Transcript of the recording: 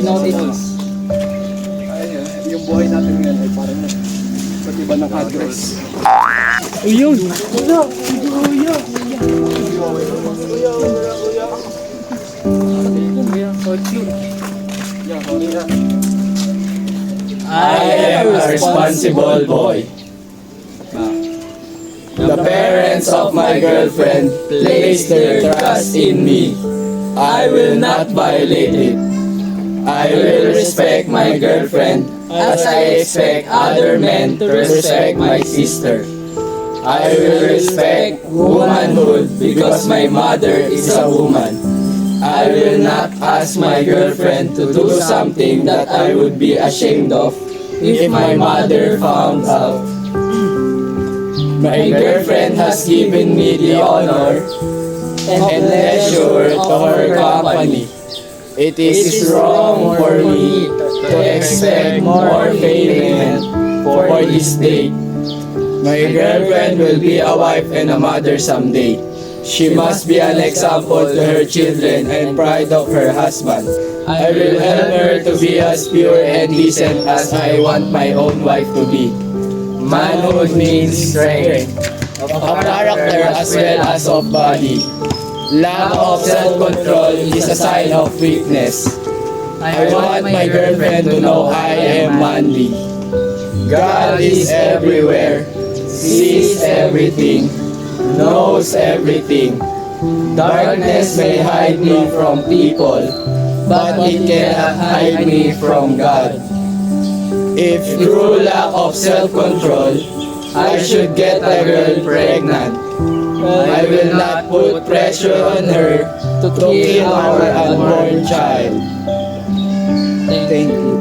notice. Ay, yung buhay natin ngayon ay parang ba't iba naka-dress. Uyun! I am a responsible boy. The parents of my girlfriend placed their trust in me. I will not violate it. I will respect my girlfriend as I expect other men to respect my sister. I will respect womanhood because my mother is a woman. I will not ask my girlfriend to do something that I would be ashamed of if my mother found out. My girlfriend has given me the honor and leisure to her company. It is wrong for me to expect more payment for this date. My girlfriend will be a wife and a mother someday. She must be an example to her children and pride of her husband. I will help her to be as pure and decent as I want my own wife to be. Manhood means strength of character as well as of body. Lack of self-control is a sign of weakness. I want my girlfriend to know I am manly. God is everywhere, sees everything, knows everything. Darkness may hide me from people, but it cannot hide me from God. If through lack of self-control, I should get a girl pregnant, I will not put pressure on her to kill our unborn child. Thank you.